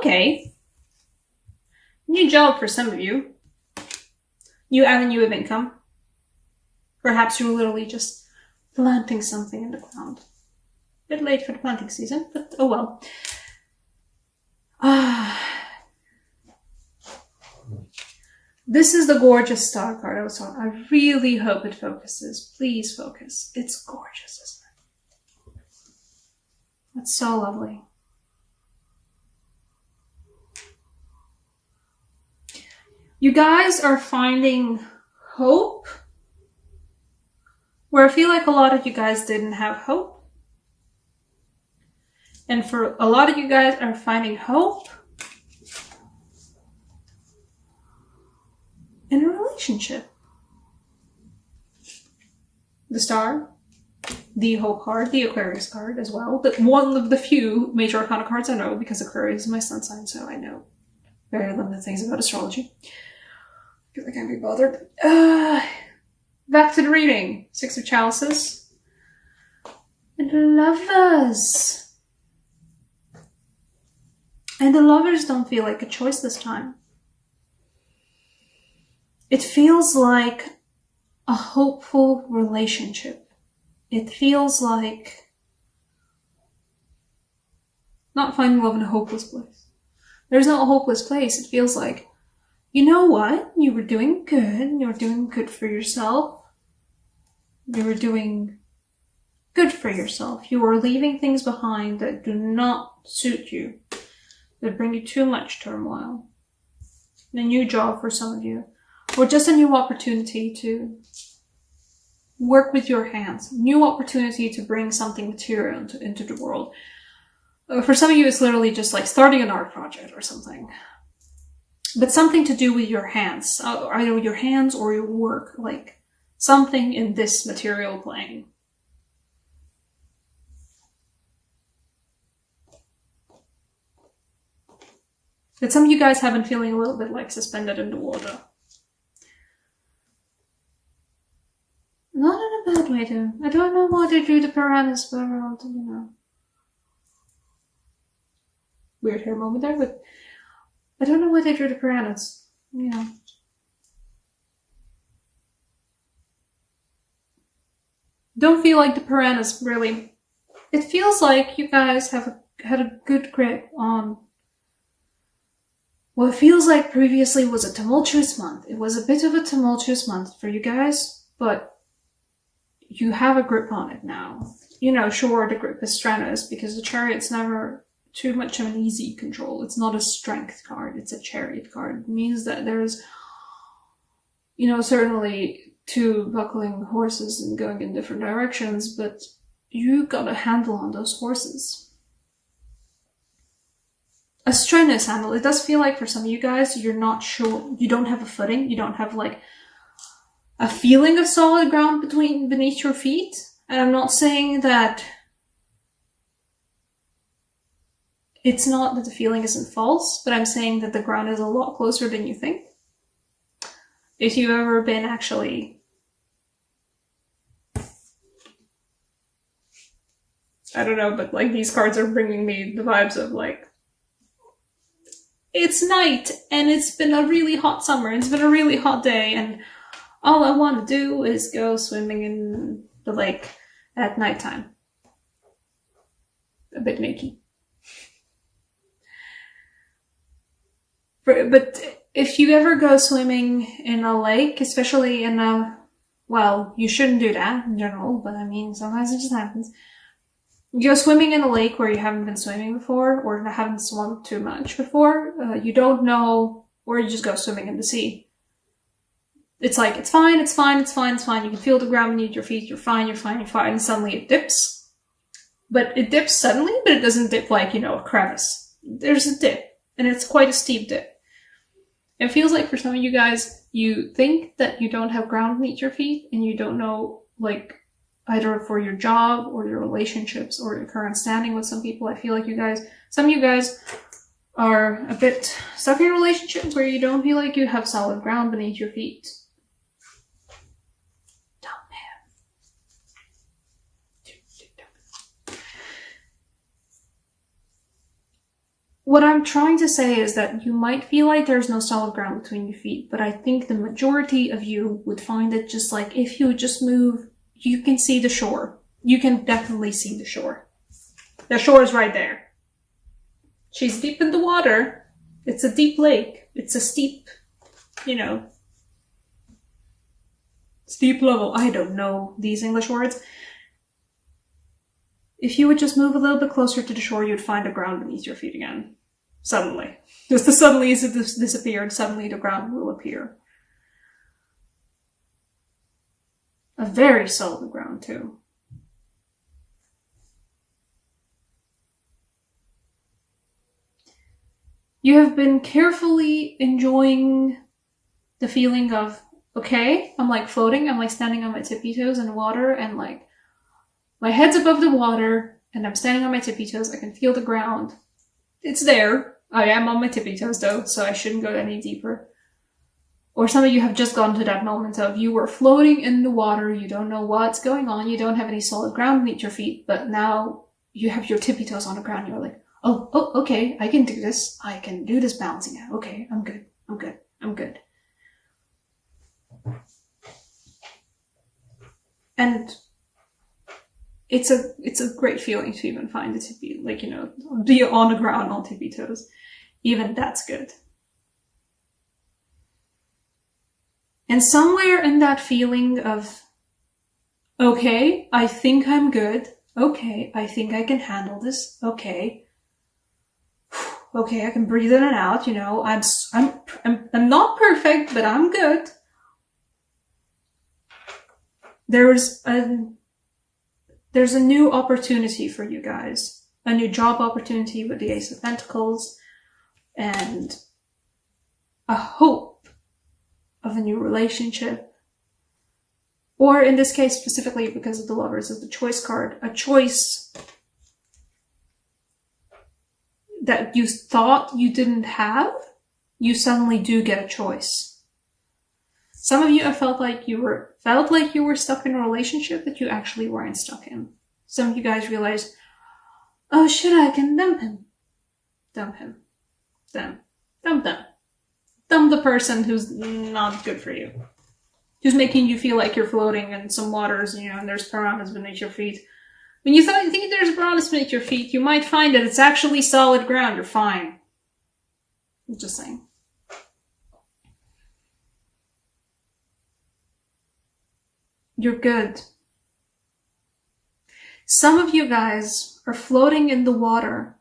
Okay. New job for some of you. New avenue of income. Perhaps you're literally just planting something in the ground. Bit late for the planting season, but oh well. This is the gorgeous star card I was talking. I really hope it focuses. Please focus. It's gorgeous, isn't it? That's so lovely. You guys are finding hope where I feel like a lot of you guys didn't have hope. And for a lot of you guys are finding hope in a relationship. The Star, the Hope card, the Aquarius card as well. But one of the few major arcana cards I know, because Aquarius is my sun sign, so I know very limited things about astrology. Because I can't be bothered. Back to the reading. Six of Chalices. And the Lovers. And the Lovers don't feel like a choice this time. It feels like a hopeful relationship. It feels like not finding love in a hopeless place. There's no hopeless place. It feels like, you know what? You were doing good. You were doing good for yourself. You were doing good for yourself. You were leaving things behind that do not suit you, that bring you too much turmoil. A new job for some of you. Or just a new opportunity to work with your hands. New opportunity to bring something material into the world. For some of you, it's literally just like starting an art project or something. But something to do with your hands. Either your hands or your work. Like something in this material plane. But some of you guys have been feeling a little bit like suspended in the water. Not in a bad way, though. I don't know why they drew the piranhas around, you know. Weird hair moment there, but I don't know why they drew the piranhas, you know. Don't feel like the piranhas, really. It feels like you guys have had a good grip on what feels like previously was a tumultuous month. It was a bit of a tumultuous month for you guys, but you have a grip on it now. You know, sure, the grip is strenuous because the Chariot's never too much of an easy control. It's not a strength card, it's a Chariot card. It means that there's, you know, certainly two buckling horses and going in different directions, but you got a handle on those horses. A strenuous handle. It does feel like for some of you guys, you're not sure, you don't have a footing, you don't have like a feeling of solid ground beneath your feet. And I'm not saying that it's not that the feeling isn't false, but I'm saying that the ground is a lot closer than you think. If you've ever been actually, I don't know, but like these cards are bringing me the vibes of like, it's night and it's been a really hot summer. It's been a really hot day and all I want to do is go swimming in the lake at nighttime. A bit naked. But if you ever go swimming in a lake, especially in a, well, you shouldn't do that in general, but I mean, sometimes it just happens. You go swimming in a lake where you haven't been swimming before, or haven't swum too much before, you don't know, or you just go swimming in the sea. It's like, it's fine, it's fine, it's fine, it's fine. You can feel the ground beneath your feet, you're fine, you're fine, you're fine, and suddenly it dips. But it dips suddenly, but it doesn't dip like, you know, a crevice. There's a dip, and it's quite a steep dip. It feels like for some of you guys, you think that you don't have ground beneath your feet, and you don't know, like, either for your job or your relationships or your current standing with some people. I feel like you guys, some of you guys are a bit stuck in a relationship where you don't feel like you have solid ground beneath your feet. Dumb man. what I'm trying to say is that you might feel like there's no solid ground between your feet, but I think the majority of you would find it just like if you just move, you can see the shore. You can definitely see the shore. The shore is right there. She's deep in the water. It's a deep lake. It's a steep, steep level. I don't know these English words. If you would just move a little bit closer to the shore, you'd find the ground beneath your feet again. Suddenly. Just as suddenly as it disappeared, suddenly the ground will appear. A very solid ground, too. You have been carefully enjoying the feeling of, okay, I'm like floating, I'm like standing on my tippy toes in the water, and like my head's above the water, and I'm standing on my tippy toes. I can feel the ground. It's there. I am on my tippy toes though, so I shouldn't go any deeper. Or some of you have just gotten to that moment of you were floating in the water, you don't know what's going on, you don't have any solid ground beneath your feet, but now you have your tippy toes on the ground, you're like, oh, okay, I can do this. I can do this balancing act. Okay, I'm good. And it's a great feeling to even find it to be be on the ground on tippy toes. Even that's good. And somewhere in that feeling of, okay, I think I'm good. Okay, I think I can handle this. Okay, I can breathe in and out. I'm not perfect, but I'm good. There's a new opportunity for you guys, a new job opportunity with the Ace of Pentacles, and a hope of a new relationship. Or in this case, specifically because of the Lovers of the Choice card, a choice that you thought you didn't have, you suddenly do get a choice. Some of you have felt like you were stuck in a relationship that you actually weren't stuck in. Some of you guys realized, oh shit, I can dump him. Dump him. Dump them. Dump the person who's not good for you. Who's making you feel like you're floating in some waters, and there's piranhas beneath your feet. When you think there's piranhas beneath your feet, you might find that it's actually solid ground. You're fine. I'm just saying. You're good. Some of you guys are floating in the water.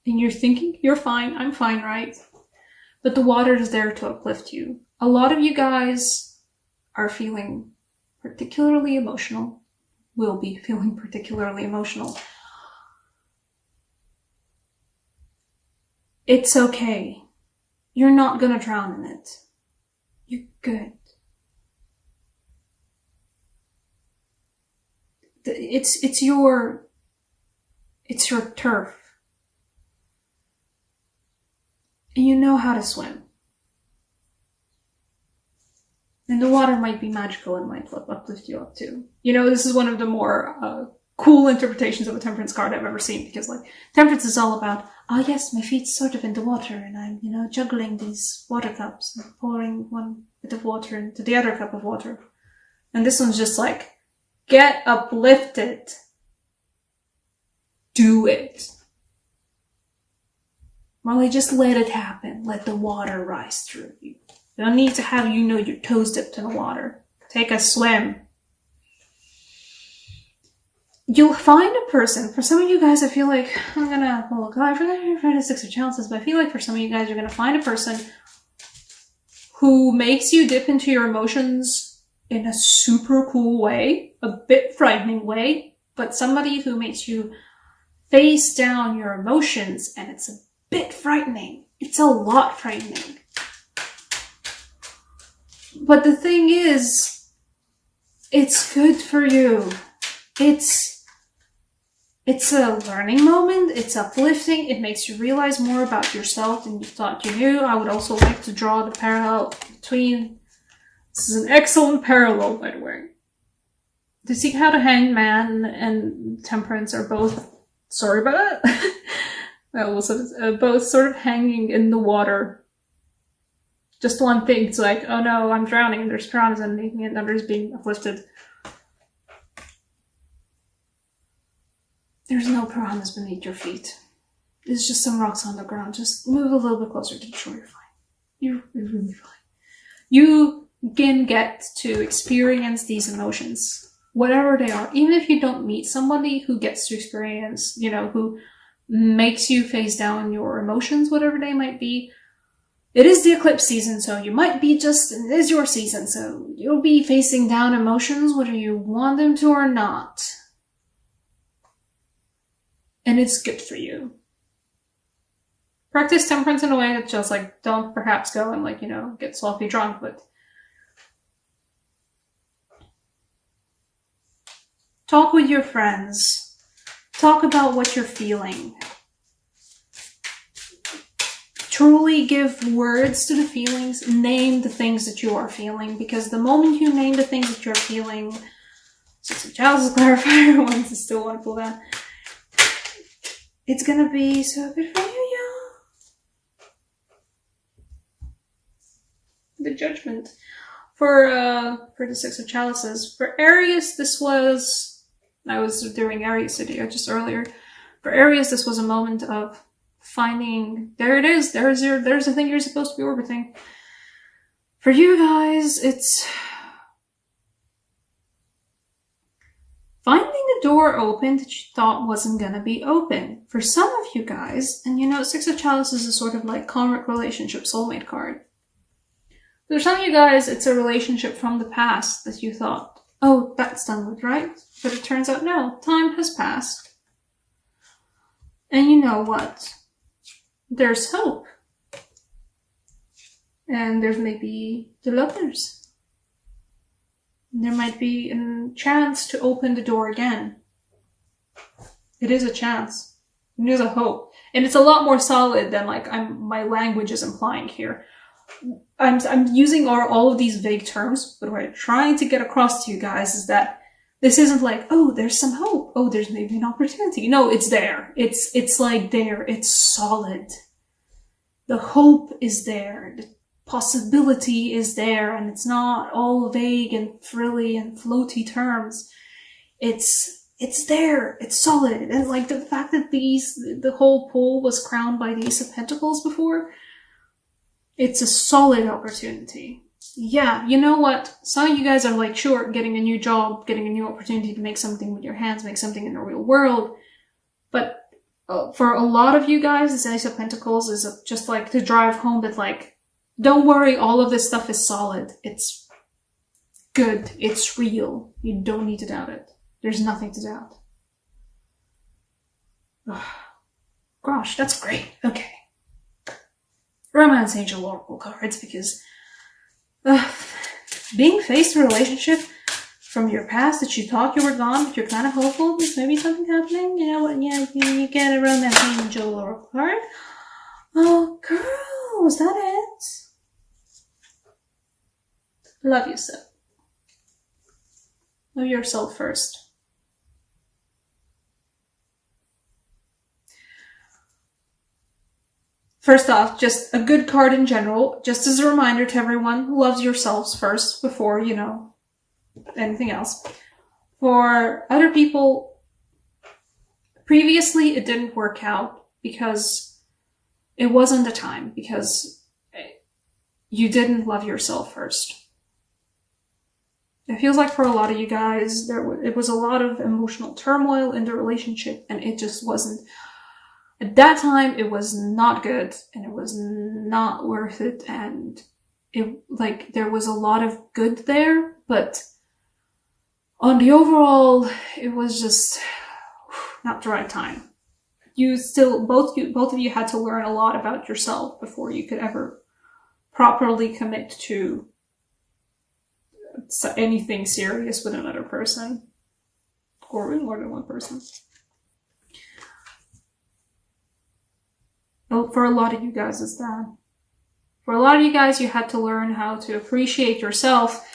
And you're thinking, you're fine, I'm fine, right? But the water is there to uplift you. A lot of you guys are feeling particularly emotional, will be feeling particularly emotional. It's okay. You're not gonna drown in it. You're good. It's your turf. And you know how to swim. And the water might be magical and might uplift you up too. This is one of the more cool interpretations of a Temperance card I've ever seen, because Temperance is all about, yes, my feet's sort of in the water and I'm, juggling these water cups and pouring one bit of water into the other cup of water. And this one's just like, get uplifted. Do it. Molly, just let it happen. Let the water rise through you. You don't need to have, your toes dipped in the water. Take a swim. You'll find a person. For some of you guys, I feel like, I forgot the Six of Chalices, but I feel like for some of you guys, you're going to find a person who makes you dip into your emotions in a super cool way, a bit frightening way, but somebody who makes you face down your emotions, and it's a bit frightening. It's a lot frightening. But the thing is, it's good for you. It's a learning moment. It's uplifting. It makes you realize more about yourself than you thought you knew. I would also like to draw the parallel between... This is an excellent parallel, by the way. To see how the Hanged Man and Temperance are both sorry about that. Both sort of hanging in the water. Just one thing, it's like, oh no, I'm drowning, and there's piranhas underneath me, and others being uplifted. There's no piranhas beneath your feet. It's just some rocks on the ground. Just move a little bit closer to the shore, you're fine. You're really fine. You can get to experience these emotions, whatever they are. Even if you don't meet somebody who gets to experience, who makes you face down your emotions, whatever they might be. It is the eclipse season, so you might be it is your season, so you'll be facing down emotions whether you want them to or not. And it's good for you. Practice temperance in a way that just don't perhaps go and get sloppy drunk, but talk with your friends. Talk about what you're feeling. Truly give words to the feelings. Name the things that you are feeling, because the moment you name the things that you're feeling, Six of Chalices clarifier ones, I still want to pull that. It's gonna be so good for you, y'all. The Judgment. For the Six of Chalices. For Aries, I was doing Aries video just earlier. For Aries, this was a moment of finding, there it is, there's the thing you're supposed to be orbiting. For you guys, it's finding a door open that you thought wasn't gonna be open. For some of you guys, and Six of Chalices is a sort of karmic relationship soulmate card. For some of you guys, it's a relationship from the past that you thought, oh, that's done with, right? But it turns out, no, time has passed. And you know what? There's hope. And there's maybe the lovers. There might be a chance to open the door again. It is a chance. It is a hope. And it's a lot more solid than my language is implying here. I'm using all of these vague terms, but what I'm trying to get across to you guys is that this isn't oh, there's some hope. Oh, there's maybe an opportunity. No, it's there. It's there. It's solid. The hope is there. The possibility is there, and it's not all vague and frilly and floaty terms. It's there. It's solid. And the fact that the whole pool was crowned by the Ace of Pentacles before, it's a solid opportunity. Yeah, you know what? Some of you guys are sure, getting a new job, getting a new opportunity to make something with your hands, make something in the real world. But for a lot of you guys, this Ace of Pentacles is just to drive home that don't worry, all of this stuff is solid. It's good. It's real. You don't need to doubt it. There's nothing to doubt. Gosh, that's great. Okay. Romance Angel Oracle cards, because being faced with a relationship from your past that you thought you were gone, but you're kind of hopeful there's maybe something happening. You know what? Yeah, you get a Romance Angel Oracle card. Oh, girl, is that it? Love yourself. Love yourself first. First off, just a good card in general, just as a reminder to everyone, love yourselves first before, anything else. For other people, previously it didn't work out because it wasn't the time, because you didn't love yourself first. It feels like for a lot of you guys, it was a lot of emotional turmoil in the relationship, and it just wasn't. At that time, it was not good, and it was not worth it, and there was a lot of good there, but on the overall, it was just not the right time. Both of you had to learn a lot about yourself before you could ever properly commit to anything serious with another person, or with more than one person. Well, for a lot of you guys, it's that. For a lot of you guys, you had to learn how to appreciate yourself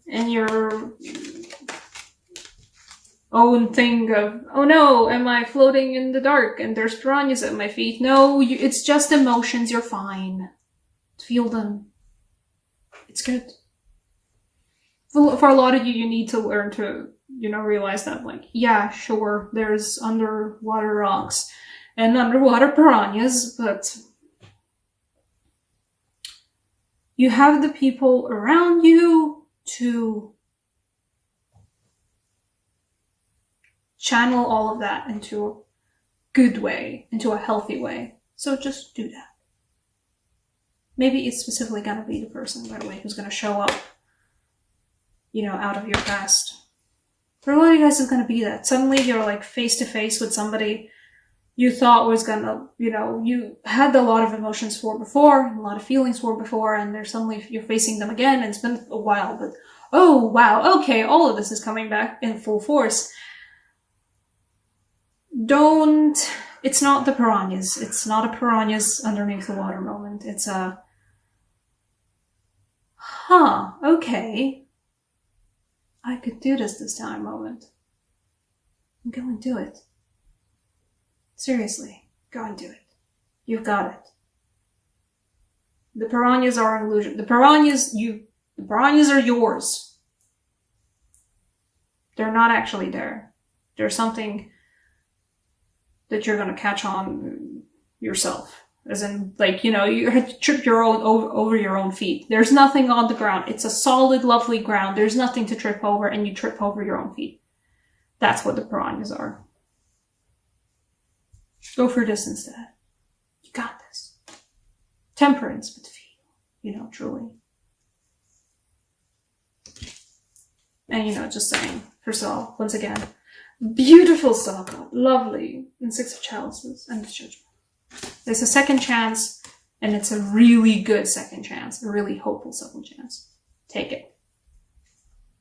and your own thing of, oh no, am I floating in the dark and there's piranhas at my feet? No, it's just emotions, you're fine. Feel them. It's good. For a lot of you, you need to learn to, realize that, like, yeah, sure, there's underwater rocks and underwater piranhas, but you have the people around you to channel all of that into a good way, into a healthy way. So just do that. Maybe it's specifically gonna be the person, by the way, who's gonna show up, out of your past. For a lot of you guys, it's gonna be that. Suddenly you're like face to face with somebody you thought was gonna, you had a lot of emotions for before, a lot of feelings for before, and you're facing them again, and it's been a while, but oh wow, okay, all of this is coming back in full force. It's not the piranhas. It's not a piranhas underneath the water moment. It's a, okay, I could do this time moment. Go and do it. Seriously, go and do it. You've got it. The piranhas are an illusion. The piranhas are yours. They're not actually there. There's something that you're gonna catch on yourself. As in, like, you have to trip over your own feet. There's nothing on the ground. It's a solid, lovely ground. There's nothing to trip over, and you trip over your own feet. That's what the piranhas are. Go for this instead. You got this. Temperance, but feel, truly. And, just saying, first of all, once again, beautiful Stalker, lovely, and Six of Chalices, and the Judgment. There's a second chance, and it's a really good second chance, a really hopeful second chance. Take it.